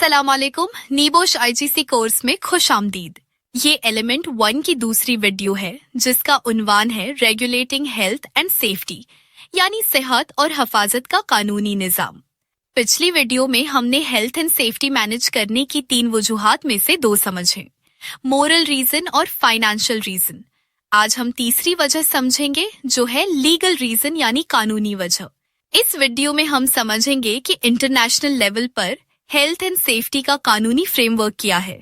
अस्सलामुअलैकुम। नीबोश IGC course में खुश आमदीद। ये एलिमेंट 1 की दूसरी वीडियो है जिसका उन्वान है रेगुलेटिंग हेल्थ एंड सेफ्टी, यानी सेहत और हिफाजत का कानूनी निज़ाम। पिछली वीडियो में हमने हेल्थ एंड सेफ्टी मैनेज करने की 3 वजूहात में से 2 समझे, मोरल रीजन और फाइनेंशियल रीजन। आज हम तीसरी वजह समझेंगे जो है लीगल रीजन यानी कानूनी वजह। इस वीडियो में हम समझेंगे कि इंटरनेशनल लेवल पर हेल्थ एंड सेफ्टी का कानूनी फ्रेमवर्क क्या है,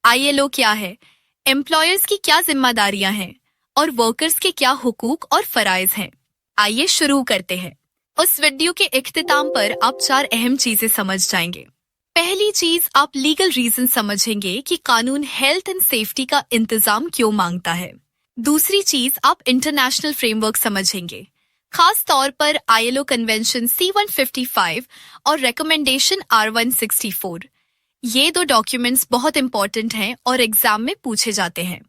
ILO क्या है, एम्प्लॉयर्स की क्या जिम्मेदारियां हैं और वर्कर्स के क्या हुकूक और फराइज हैं। आइए शुरू करते हैं। उस वीडियो के इख्तिताम पर आप 4 अहम चीजें समझ जाएंगे। पहली चीज, आप लीगल रीजन समझेंगे कि कानून हेल्थ एंड सेफ्टी का इंतजाम क्यों मांगता है। दूसरी चीज, आप इंटरनेशनल फ्रेमवर्क समझेंगे, खास तौर पर ILO कन्वेंशन C155 और रिकमेंडेशन R164। ये 2 डॉक्यूमेंट्स बहुत इंपॉर्टेंट हैं और एग्जाम में पूछे जाते हैं।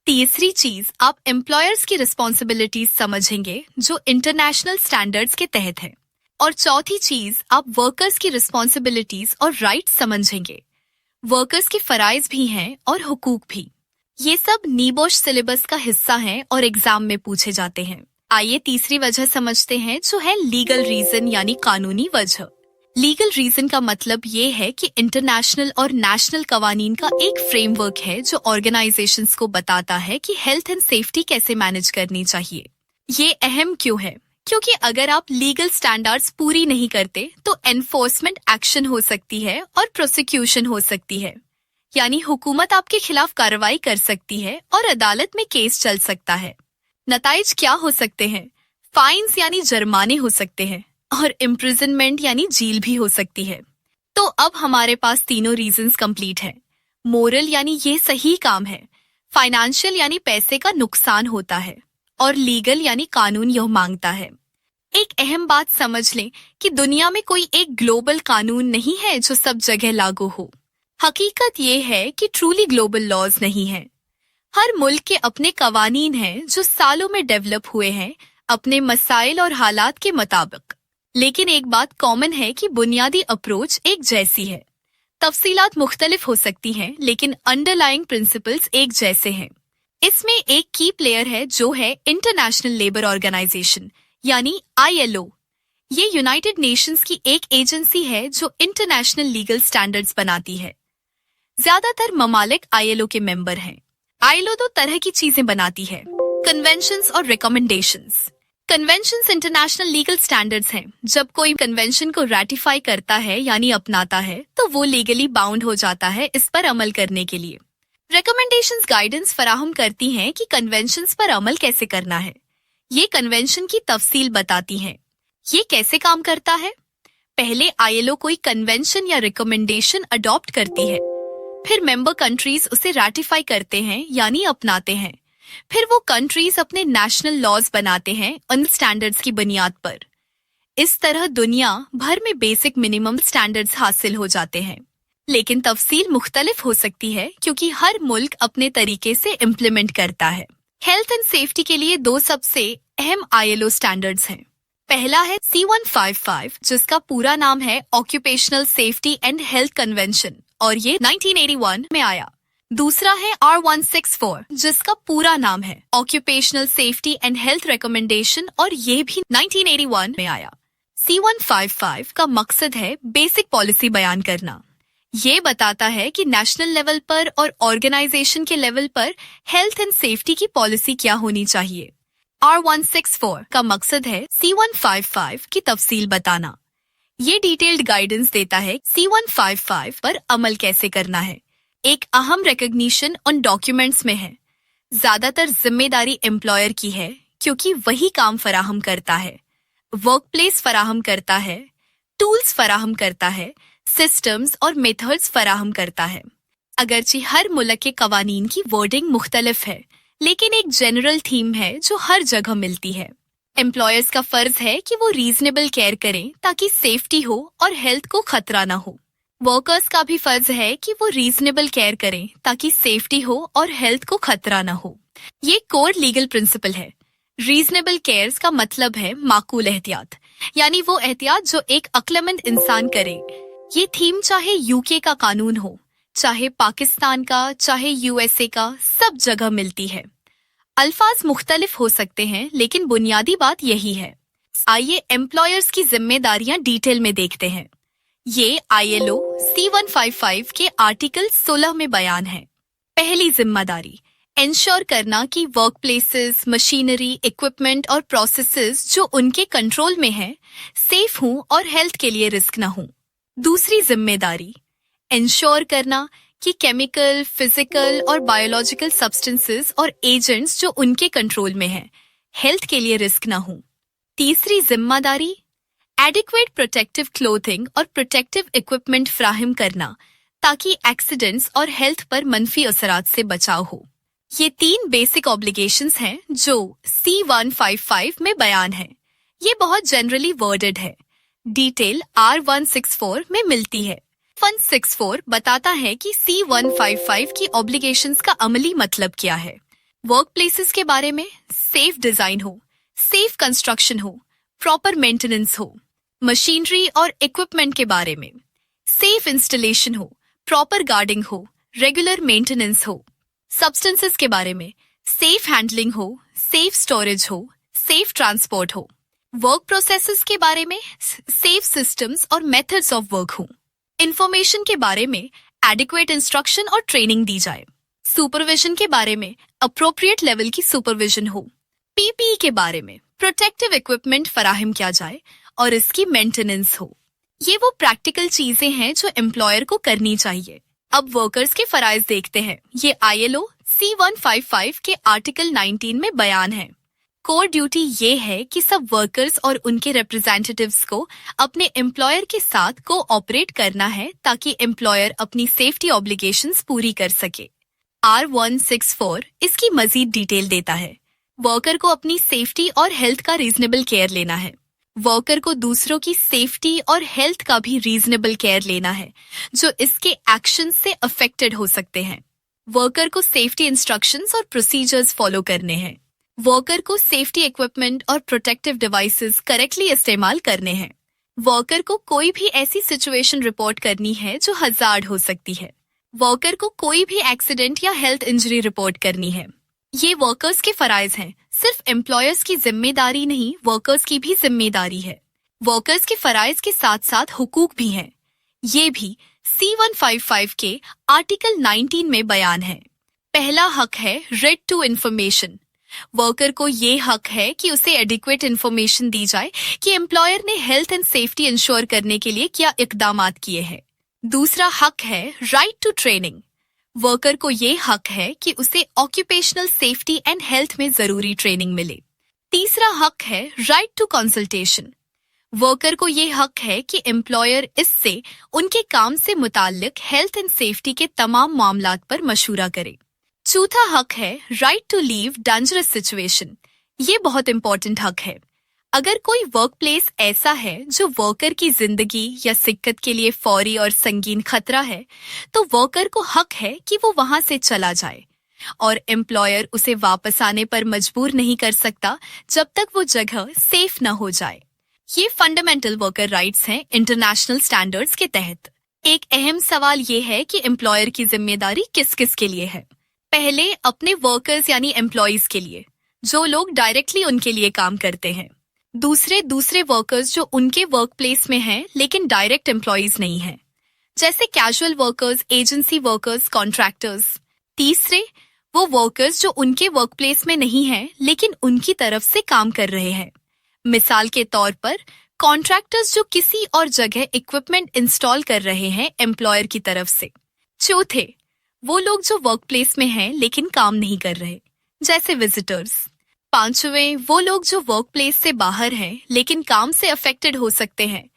तीसरी चीज, आप एम्प्लॉयर्स की रिस्पॉन्सिबिलिटीज समझेंगे जो इंटरनेशनल स्टैंडर्ड्स के तहत है। और चौथी चीज, आप वर्कर्स की रिस्पॉन्सिबिलिटीज और राइट्स समझेंगे। वर्कर्स के फराइज भी हैं और हुकूक भी। ये सब नीबोश सिलेबस का हिस्सा हैं और एग्जाम में पूछे जाते हैं। आइए तीसरी वजह समझते हैं जो है लीगल रीजन यानी कानूनी वजह। लीगल रीजन का मतलब ये है कि इंटरनेशनल और नेशनल कवानीन का एक फ्रेमवर्क है जो ऑर्गेनाइजेशंस को बताता है कि हेल्थ एंड सेफ्टी कैसे मैनेज करनी चाहिए। ये अहम क्यों है? क्योंकि अगर आप लीगल स्टैंडर्ड्स पूरी नहीं करते तो एनफोर्समेंट एक्शन हो सकती है और प्रोसिक्यूशन हो सकती है, यानी हुकूमत आपके खिलाफ कार्रवाई कर सकती है और अदालत में केस चल सकता है। नताइज क्या हो सकते हैं? फाइन्स यानी जुर्माने हो सकते हैं और इम्प्रिजनमेंट यानी जेल भी हो सकती है। तो अब हमारे पास तीनों रीजंस कंप्लीट हैं। मोरल यानी ये सही काम है, फाइनेंशियल यानी पैसे का नुकसान होता है और लीगल यानी कानून यह मांगता है। एक अहम बात समझ लें कि दुनिया में कोई एक ग्लोबल कानून नहीं है जो सब जगह लागू हो। हकीकत ये है कि ट्रूली ग्लोबल लॉज नहीं है। हर मुल्क के अपने कवानीन हैं जो सालों में डेवलप हुए हैं अपने मसाइल और हालात के मुताबिक। लेकिन एक बात कॉमन है कि बुनियादी अप्रोच एक जैसी है। तफसीलात मुख्तलिफ हो सकती हैं लेकिन अंडरलाइंग प्रिंसिपल्स एक जैसे हैं। इसमें एक की प्लेयर है जो है इंटरनेशनल लेबर ऑर्गेनाइजेशन यानी ILO। ये यूनाइटेड नेशंस की एक एजेंसी है जो इंटरनेशनल लीगल स्टैंडर्ड्स बनाती है। ज्यादातर ममालिक ILO के मेंबर हैं। ILO 2 तरह की चीजें बनाती है, कन्वेंशंस और recommendations. Conventions international legal standards हैं। जब कोई कन्वेंशन को रैटिफाई करता है यानी अपनाता है तो वो लीगली बाउंड हो जाता है इस पर अमल करने के लिए। रिकमेंडेशंस गाइडेंस फराहम करती हैं कि कन्वेंशंस पर अमल कैसे करना है। ये कन्वेंशन की तफसील बताती हैं। ये कैसे काम करता है? पहले ILO कोई कन्वेंशन या रिकमेंडेशन अडॉप्ट करती है, फिर मेंबर कंट्रीज उसे रैटिफाई करते हैं यानी अपनाते हैं। फिर वो कंट्रीज अपने नेशनल लॉज बनाते हैं उन स्टैंडर्ड्स की बुनियाद पर। इस तरह दुनिया भर में बेसिक मिनिमम स्टैंडर्ड्स हासिल हो जाते हैं, लेकिन तफसील मुख्तलिफ हो सकती है क्योंकि हर मुल्क अपने तरीके से इम्प्लीमेंट करता है। हेल्थ एंड सेफ्टी के लिए 2 सबसे अहम ILO स्टैंडर्ड्स हैं। पहला है C155 जिसका पूरा नाम है occupational safety and health convention और ये 1981 में आया। दूसरा है R164 जिसका पूरा नाम है occupational safety and health recommendation और ये भी 1981 में आया। C155 का मकसद है बेसिक पॉलिसी बयान करना। ये बताता है कि नेशनल लेवल पर और ऑर्गेनाइजेशन के लेवल पर हेल्थ एंड सेफ्टी की पॉलिसी क्या होनी चाहिए। R164 का मकसद है C155 की तफसील बताना। ये डिटेल्ड गाइडेंस देता है C155 पर अमल कैसे करना है। एक अहम रिकॉग्निशन उन डॉक्यूमेंट्स में है। ज्यादातर जिम्मेदारी एम्प्लॉयर की है क्योंकि वही काम फराहम करता है, वर्क प्लेस फराहम करता है, टूल्स फराहम करता है, सिस्टम्स और मेथड्स फराहम करता है। अगरचे हर मुल्क के कवानीन की वर्डिंग मुख्तलिफ है लेकिन एक जनरल थीम है जो हर जगह मिलती है। एम्प्लॉयर्स का फर्ज है कि वो रीजनेबल केयर करें ताकि सेफ्टी हो और हेल्थ को खतरा न हो। वर्कर्स का भी फर्ज है कि वो रीजनेबल केयर करें ताकि सेफ्टी हो और हेल्थ को खतरा न हो। ये कोर लीगल प्रिंसिपल है। रीजनेबल केयर्स का मतलब है माकूल एहतियात, यानी वो एहतियात जो एक अक्लमंद इंसान करे। ये थीम चाहे यूके का कानून हो, चाहे पाकिस्तान का, चाहे यूएसए का, सब जगह मिलती है। अल्फाज मुख्तलिफ हो सकते हैं, लेकिन बुनियादी बात यही है। आइए एम्प्लॉयर्स की जिम्मेदारियां डिटेल में देखते हैं। ये ILO C155 के आर्टिकल 16 में बयान है। पहली जिम्मेदारी, इंश्योर करना कि वर्क प्लेसेस, मशीनरी, इक्विपमेंट और प्रोसेसेस जो उनके कंट्रोल में है, सेफ हों और हेल्थ के लिए रिस्क न हों। दूसरी जिम्मेदारी, इंश्योर करना कि केमिकल, फिजिकल और बायोलॉजिकल सब्सटेंसेस और एजेंट्स जो उनके कंट्रोल में हैं, हेल्थ के लिए रिस्क न हों। तीसरी जिम्मेदारी, एडिक्वेट प्रोटेक्टिव क्लोथिंग और प्रोटेक्टिव इक्विपमेंट फ्राहम करना ताकि एक्सीडेंट्स और हेल्थ पर मनफी असरात से बचाव हो। ये 3 बेसिक ऑब्लिगेशंस हैं जो C155 में बयान है। ये बहुत जनरली वर्डेड है। डिटेल R164 में मिलती है। 164 बताता है कि C155 की ऑब्लिगेशंस का अमली मतलब क्या है। वर्क प्लेसेस के बारे में सेफ डिजाइन हो, सेफ कंस्ट्रक्शन हो, प्रॉपर मेंटेनेंस हो। मशीनरी और इक्विपमेंट के बारे में सेफ इंस्टॉलेशन हो, प्रॉपर गार्डिंग हो, रेगुलर मेंटेनेंस हो। सब्सटेंसेस के बारे में सेफ हैंडलिंग हो, सेफ स्टोरेज हो, सेफ ट्रांसपोर्ट हो। वर्क प्रोसेसेस के बारे में सेफ सिस्टम्स और मेथड्स ऑफ वर्क हो। इंफॉर्मेशन के बारे में एडिक्वेट इंस्ट्रक्शन और ट्रेनिंग दी जाए। सुपरविजन के बारे में अप्रोप्रिएट लेवल की सुपरविजन हो। PPE के बारे में प्रोटेक्टिव इक्विपमेंट फराहम किया जाए और इसकी मेंटेनेंस हो। ये वो प्रैक्टिकल चीजें हैं जो एम्प्लॉयर को करनी चाहिए। अब वर्कर्स के फराइज देखते हैं। ये ILO C155 के आर्टिकल 19 में बयान है। कोर ड्यूटी ये है कि सब वर्कर्स और उनके रिप्रेजेंटेटिव्स को अपने एम्प्लॉयर के साथ कोऑपरेट करना है ताकि एम्प्लॉयर अपनी सेफ्टी ऑब्लिगेशंस पूरी कर सके। R164 इसकी मजीद डिटेल देता है। वर्कर को अपनी सेफ्टी और हेल्थ का रीजनेबल केयर लेना है। वर्कर को दूसरों की सेफ्टी और हेल्थ का भी रीजनेबल केयर लेना है जो इसके एक्शन से अफेक्टेड हो सकते हैं। वर्कर को सेफ्टी इंस्ट्रक्शंस और प्रोसीजर्स फॉलो करने हैं। वर्कर को सेफ्टी इक्विपमेंट और प्रोटेक्टिव डिवाइसेस करेक्टली इस्तेमाल करने हैं। वर्कर को कोई भी ऐसी सिचुएशन रिपोर्ट करनी है जो हजार्ड हो सकती है। वर्कर को कोई भी एक्सीडेंट या हेल्थ इंजरी रिपोर्ट करनी है। ये वर्कर्स के फराइज हैं। सिर्फ एम्प्लॉयर्स की जिम्मेदारी नहीं, वर्कर्स की भी जिम्मेदारी है। वर्कर्स के फराइज के साथ साथ हुकूक भी हैं। ये भी C155 के आर्टिकल 19 में बयान है। पहला हक है राइट टू इंफॉर्मेशन। वर्कर को ये हक है कि उसे एडिक्वेट इंफॉर्मेशन दी जाए कि एम्प्लॉयर ने हेल्थ एंड सेफ्टी इंश्योर करने के लिए क्या इकदामात किए हैं। दूसरा हक है राइट टू ट्रेनिंग। वर्कर को ये हक है कि उसे ऑक्यूपेशनल सेफ्टी एंड हेल्थ में जरूरी ट्रेनिंग मिले। तीसरा हक है राइट टू कंसल्टेशन। वर्कर को ये हक है कि एम्प्लॉयर इससे उनके काम से मुताल्लिक हेल्थ एंड सेफ्टी के तमाम मामलात पर मशूरा करे। चौथा हक है right to leave dangerous situation. ये बहुत इंपॉर्टेंट हक है। अगर कोई वर्क प्लेस ऐसा है जो वर्कर की जिंदगी या सिक्कत के लिए फौरी और संगीन खतरा है, तो वर्कर को हक है कि वो वहां से चला जाए और एम्प्लॉयर उसे वापस आने पर मजबूर नहीं कर सकता जब तक वो जगह सेफ न हो जाए। ये फंडामेंटल वर्कर राइट्स हैं इंटरनेशनल स्टैंडर्ड्स के तहत। एक अहम सवाल ये है कि एम्प्लॉयर की जिम्मेदारी किस किस के लिए है। पहले अपने वर्कर्स यानी एम्प्लॉयज के लिए, जो लोग डायरेक्टली उनके लिए काम करते हैं। दूसरे वर्कर्स जो उनके वर्क प्लेस में हैं लेकिन डायरेक्ट एम्प्लॉयज नहीं हैं, जैसे casual workers, agency workers, contractors. तीसरे वो वर्कर्स जो उनके वर्क प्लेस में नहीं हैं लेकिन उनकी तरफ से काम कर रहे हैं। मिसाल के तौर पर कॉन्ट्रैक्टर्स जो किसी और जगह इक्विपमेंट इंस्टॉल कर रहे हैं एम्प्लॉयर की तरफ से। चौथे वो लोग जो वर्क प्लेस में हैं लेकिन काम नहीं कर रहे, जैसे विजिटर्स। पांचवें वो लोग जो वर्क प्लेस से बाहर हैं लेकिन काम से अफेक्टेड हो सकते हैं,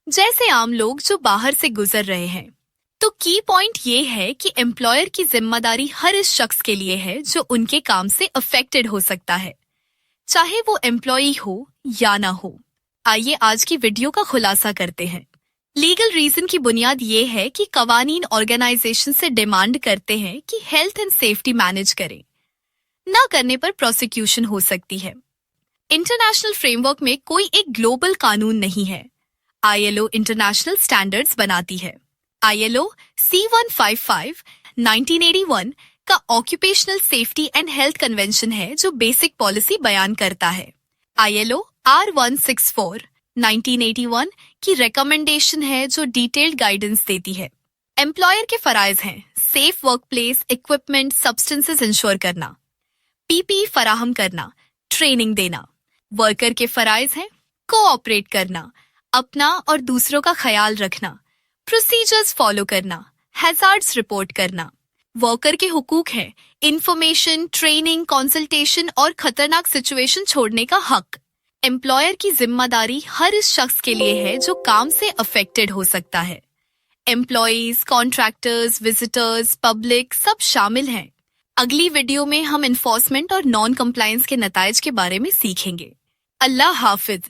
जैसे आम लोग जो बाहर से गुजर रहे हैं। तो की पॉइंट ये है कि एम्प्लॉयर की जिम्मेदारी हर इस शख्स के लिए है जो उनके काम से अफेक्टेड हो सकता है, चाहे वो एम्प्लॉई हो या ना हो। आइए आज की वीडियो का खुलासा करते हैं। लीगल रीजन की बुनियाद ये है कि कवानीन ऑर्गेनाइजेशन से डिमांड करते हैं कि हेल्थ एंड सेफ्टी मैनेज करें। ना करने पर प्रोसिक्यूशन हो सकती है। इंटरनेशनल फ्रेमवर्क में कोई एक ग्लोबल कानून नहीं है। ILO इंटरनेशनल स्टैंडर्ड्स बनाती है। ILO C155 1981 का occupational safety and health convention है जो बेसिक पॉलिसी बयान करता है। ILO R164 1981 की रिकमेंडेशन है जो डिटेल्ड गाइडेंस देती है। एम्प्लॉयर के फराइज हैं safe workplace equipment substances ensure करना, PPE फराहम करना, ट्रेनिंग देना। वर्कर के फराइज हैं कोऑपरेट करना, अपना और दूसरों का ख्याल रखना, प्रोसीजर्स फॉलो करना, हैजार्ड्स रिपोर्ट करना। वर्कर के हुकूक हैं इंफॉर्मेशन, ट्रेनिंग, कंसल्टेशन और खतरनाक सिचुएशन छोड़ने का हक। एम्प्लॉयर की जिम्मेदारी हर इस शख्स के लिए है जो काम से अफेक्टेड हो सकता है। एम्प्लॉयज, कॉन्ट्रैक्टर्स, विजिटर्स, पब्लिक सब शामिल हैं। अगली वीडियो में हम इन्फोर्समेंट और नॉन कंप्लायंस के नताइज के बारे में सीखेंगे। अल्लाह हाफिज।